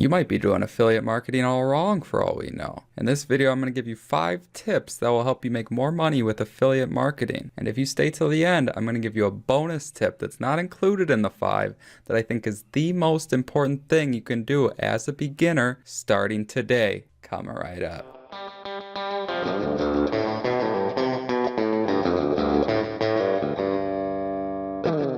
You might be doing affiliate marketing all wrong for all we know. In this video, I'm going to give you 5 tips that will help you make more money with affiliate marketing. And if you stay till the end, I'm going to give you a bonus tip that's not included in the 5 that I think is the most important thing you can do as a beginner starting today. Coming right up.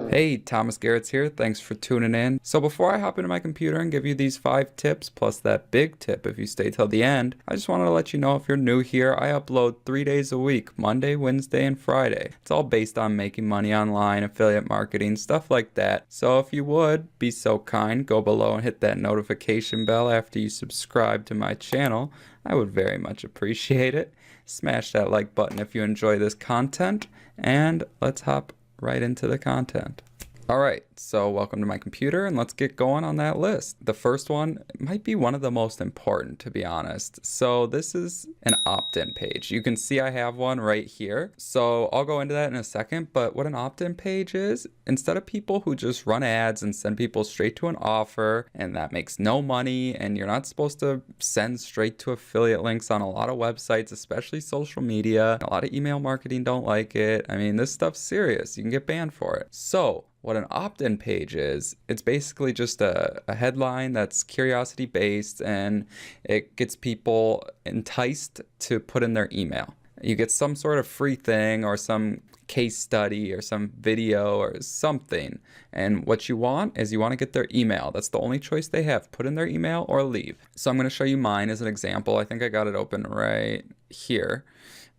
Hey, Thomas Garrett's here. Thanks for tuning in. So before I hop into my computer and give you these 5 tips, plus that big tip if you stay till the end, I just wanted to let you know if you're new here, I upload 3 days a week, Monday, Wednesday, and Friday. It's all based on making money online, affiliate marketing, stuff like that. So if you would, be so kind, go below and hit that notification bell after you subscribe to my channel. I would very much appreciate it. Smash that like button if you enjoy this content, and let's hop right into the content. Alright, so welcome to my computer and let's get going on that list. The first one might be one of the most important, to be honest. So this is an opt-in page. You can see I have one right here. So I'll go into that in a second, but what an opt-in page is, instead of people who just run ads and send people straight to an offer and that makes no money, and you're not supposed to send straight to affiliate links on a lot of websites, especially social media. A lot of email marketing don't like it. I mean, this stuff's serious. You can get banned for it. So what an opt-in page is, it's basically just a headline that's curiosity based and it gets people enticed to put in their email. You get some sort of free thing or some case study or some video or something. And what you want is you want to get their email. That's the only choice they have. Put in their email or leave. So I'm going to show you mine as an example. I think I got it open right here.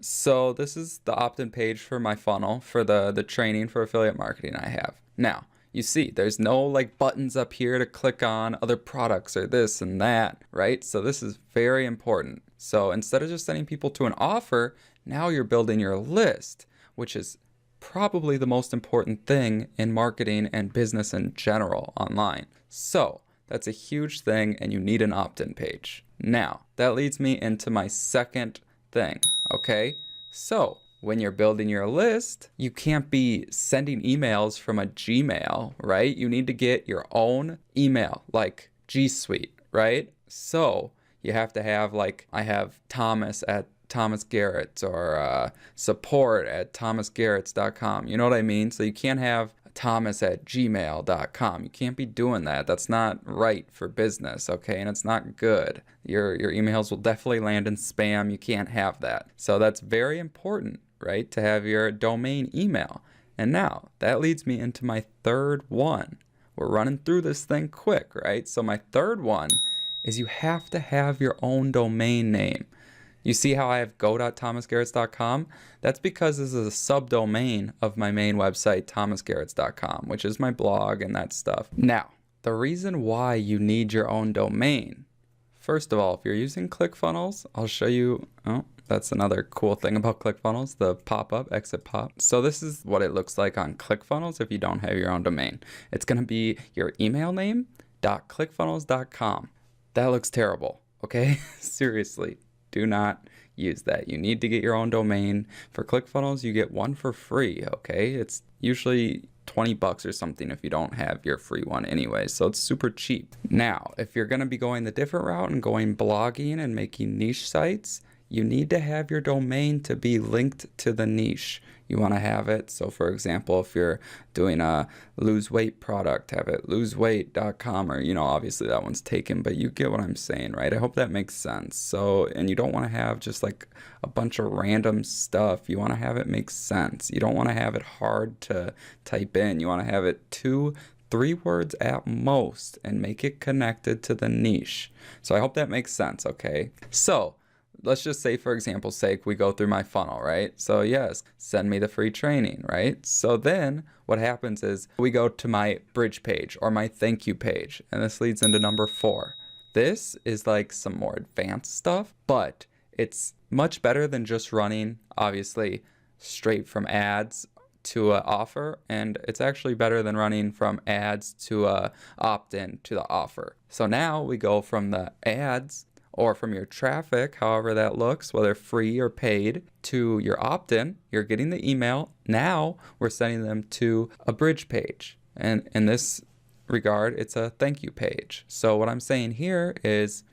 So this is the opt-in page for my funnel for the training for affiliate marketing I have. Now, you see, there's no like buttons up here to click on other products or this and that, right? So this is very important. So instead of just sending people to an offer, now you're building your list, which is probably the most important thing in marketing and business in general online. So that's a huge thing and you need an opt-in page. Now, that leads me into my second thing, okay? So when you're building your list, you can't be sending emails from a Gmail, right? You need to get your own email, like G Suite, right? So you have to have, like, I have Thomas at Thomas Garrett or support at thomasgarretts.com. You know what I mean? So you can't have Thomas at gmail.com. You can't be doing that. That's not right for business, okay? And it's not good. Your emails will definitely land in spam. You can't have that. So that's very important, right? To have your domain email. And now that leads me into my third one. We're running through this thing quick, right? So my third one is you have to have your own domain name. You see how I have go.thomasgarretts.com? That's because this is a subdomain of my main website, thomasgarretts.com, which is my blog and that stuff. Now, the reason why you need your own domain, first of all, if you're using ClickFunnels, I'll show you, oh, that's another cool thing about ClickFunnels, the pop-up, exit pop. So this is what it looks like on ClickFunnels if you don't have your own domain. It's gonna be your email name .clickfunnels.com. That looks terrible, okay? Seriously. Do not use that. You need to get your own domain. For ClickFunnels, you get one for free, okay? It's usually 20 bucks or something if you don't have your free one anyway, so it's super cheap. Now, if you're gonna be going the different route and going blogging and making niche sites, you need to have your domain to be linked to the niche. You want to have it, so for example, if you're doing a lose weight product, have it loseweight.com, or, you know, obviously that one's taken, but you get what I'm saying, right? I hope that makes sense. So, and you don't want to have just like a bunch of random stuff. You want to have it make sense. You don't want to have it hard to type in. You want to have it 2-3 words at most and make it connected to the niche. So I hope that makes sense, okay? So let's just say, for example's sake, we go through my funnel, right? So yes, send me the free training, right? So then what happens is we go to my bridge page or my thank you page, and this leads into number 4. This is like some more advanced stuff, but it's much better than just running, obviously, straight from ads to an offer, and it's actually better than running from ads to a opt-in to the offer. So now we go from the ads or from your traffic, however that looks, whether free or paid, to your opt-in. You're getting the email. Now we're sending them to a bridge page. And in this regard, it's a thank you page. So what I'm saying here is,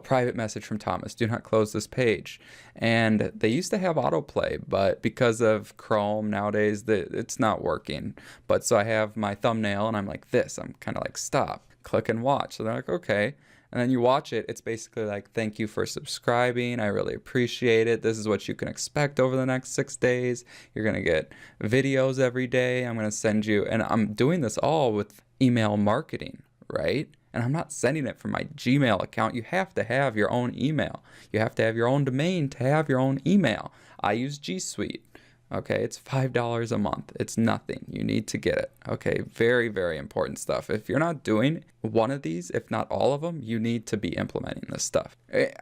private message from Thomas, do not close this page. And they used to have autoplay, but because of Chrome nowadays, it's not working. But so I have my thumbnail and I'm like this, I'm kind of like stop, click and watch. So they're like, okay. And then you watch it, it's basically like, thank you for subscribing. I really appreciate it. This is what you can expect over the next 6 days. You're going to get videos every day. I'm going to send you, and I'm doing this all with email marketing, right? And I'm not sending it from my Gmail account. You have to have your own email. You have to have your own domain to have your own email. I use G Suite. Okay, it's $5 a month. It's nothing. You need to get it. Okay, very, very important stuff. If you're not doing one of these, if not all of them, you need to be implementing this stuff.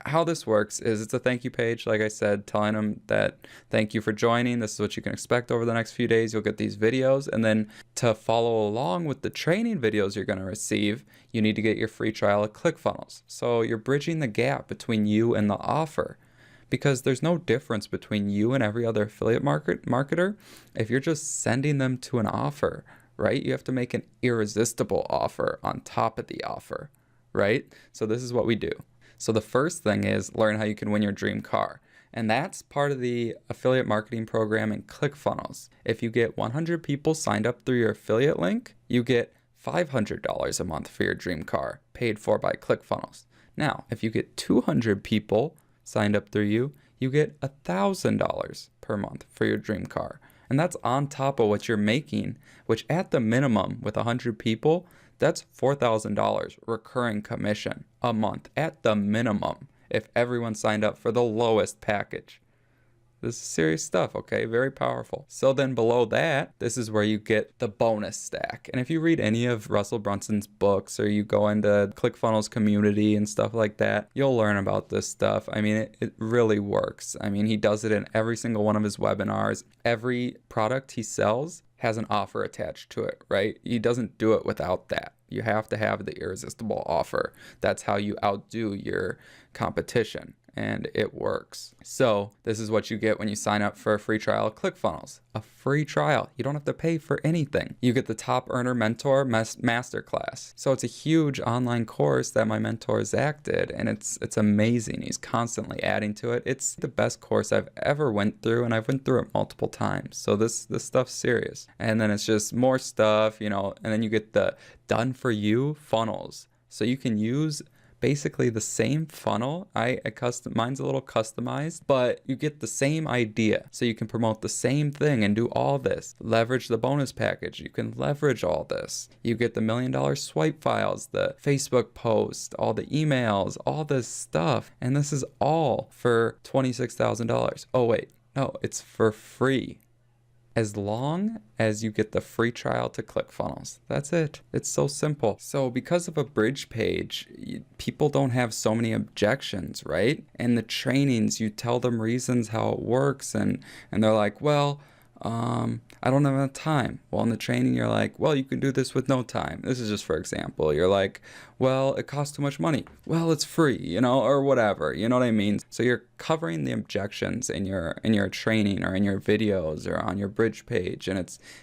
How this works is it's a thank you page, like I said, telling them that thank you for joining. This is what you can expect over the next few days. You'll get these videos. And then to follow along with the training videos you're going to receive, you need to get your free trial of ClickFunnels. So you're bridging the gap between you and the offer. Because there's no difference between you and every other affiliate marketer if you're just sending them to an offer, right? You have to make an irresistible offer on top of the offer, right? So this is what we do. So the first thing is learn how you can win your dream car. And that's part of the affiliate marketing program in ClickFunnels. If you get 100 people signed up through your affiliate link, you get $500 a month for your dream car, paid for by ClickFunnels. Now, if you get 200 people signed up through you, you get $1,000 per month for your dream car. And that's on top of what you're making, which at the minimum with 100 people, that's $4,000 recurring commission a month at the minimum if everyone signed up for the lowest package. This is serious stuff, okay? Very powerful. So then below that, this is where you get the bonus stack. And if you read any of Russell Brunson's books or you go into ClickFunnels community and stuff like that, you'll learn about this stuff. I mean, it really works. I mean, he does it in every single one of his webinars. Every product he sells has an offer attached to it, right? He doesn't do it without that. You have to have the irresistible offer. That's how you outdo your competition. And it works. So this is what you get when you sign up for a free trial of ClickFunnels. A free trial. You don't have to pay for anything. You get the Top Earner Mentor Masterclass. So it's a huge online course that my mentor Zach did, and it's amazing. He's constantly adding to it. It's the best course I've ever went through, and I've went through it multiple times. So this stuff's serious. And then it's just more stuff, and then you get the done for you funnels. So you can use basically the same funnel. Mine's a little customized, but you get the same idea. So you can promote the same thing and do all this. Leverage the bonus package. You can leverage all this. You get the $1 million swipe files, the Facebook post, all the emails, all this stuff. And this is all for $26,000. Oh, wait. No, it's for free. As long as you get the free trial to ClickFunnels. That's it. It's so simple. So because of a bridge page, people don't have so many objections, right? And the trainings, you tell them reasons how it works, and they're like, well, I don't have enough time. Well, in the training, you're like, well, you can do this with no time. This is just for example. You're like, well, it costs too much money. Well, it's free, or whatever. You know what I mean? So you're covering the objections in your training or in your videos or on your bridge page, and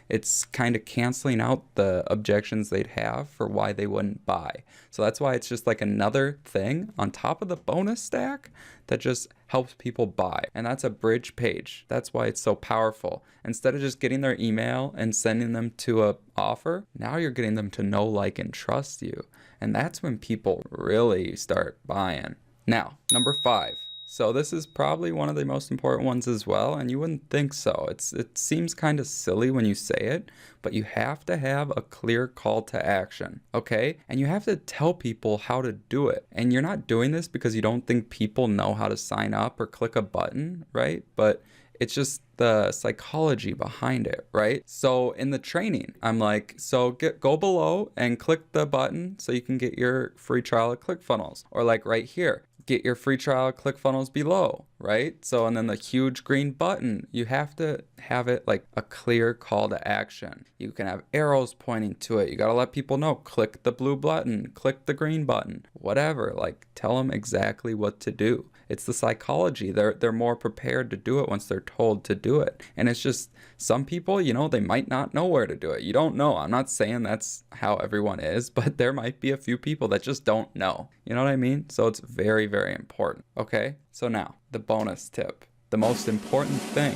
it's kind of canceling out the objections they'd have for why they wouldn't buy. So that's why it's just like another thing on top of the bonus stack that just helps people buy. And that's a bridge page. That's why it's so powerful. Instead of just getting their email and sending them to a offer, now you're getting them to know, like, and trust you. And that's when people really start buying. Now, number 5. So this is probably one of the most important ones as well, and you wouldn't think so. It seems kind of silly when you say it, but you have to have a clear call to action, okay? And you have to tell people how to do it. And you're not doing this because you don't think people know how to sign up or click a button, right? But it's just the psychology behind it, right? So in the training, I'm like, so go below and click the button so you can get your free trial of ClickFunnels. Or like right here, get your free trial of ClickFunnels below, right? So, and then the huge green button, you have to have it like a clear call to action. You can have arrows pointing to it. You got to let people know, click the blue button, click the green button, whatever, like tell them exactly what to do. It's the psychology. They're more prepared to do it once they're told to do it. And it's just some people, you know, they might not know where to do it. You don't know. I'm not saying that's how everyone is, but there might be a few people that just don't know. You know what I mean? So it's very, very important. Okay? So now, the bonus tip. The most important thing,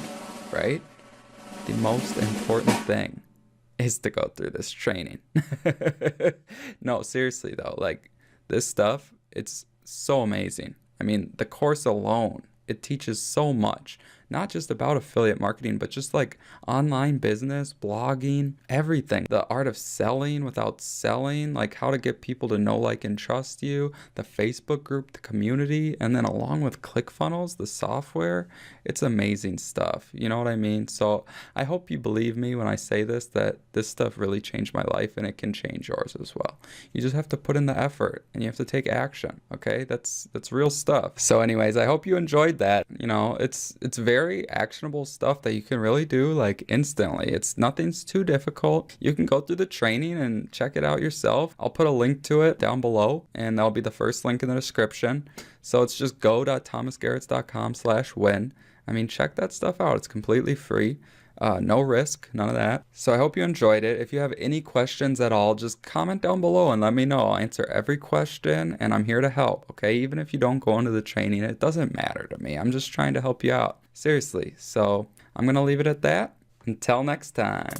right? The most important thing is to go through this training. No, seriously though, like this stuff, it's so amazing. I mean, the course alone, it teaches so much, not just about affiliate marketing, but just like online business, blogging, everything. The art of selling without selling, like how to get people to know, like, and trust you, the Facebook group, the community, and then along with ClickFunnels, the software, it's amazing stuff. You know what I mean? So I hope you believe me when I say this, that this stuff really changed my life and it can change yours as well. You just have to put in the effort and you have to take action. Okay? That's real stuff. So anyways, I hope you enjoyed that. You know, it's very actionable stuff that you can really do like instantly. Nothing's too difficult. You can go through the training and check it out yourself. I'll put a link to it down below and that'll be the first link in the description. So it's just go.thomasgarretts.com/win. I mean, check that stuff out. It's completely free. No risk, none of that. So I hope you enjoyed it. If you have any questions at all, just comment down below and let me know. I'll answer every question and I'm here to help, okay? Even if you don't go into the training, it doesn't matter to me. I'm just trying to help you out. Seriously. So I'm going to leave it at that. Until next time.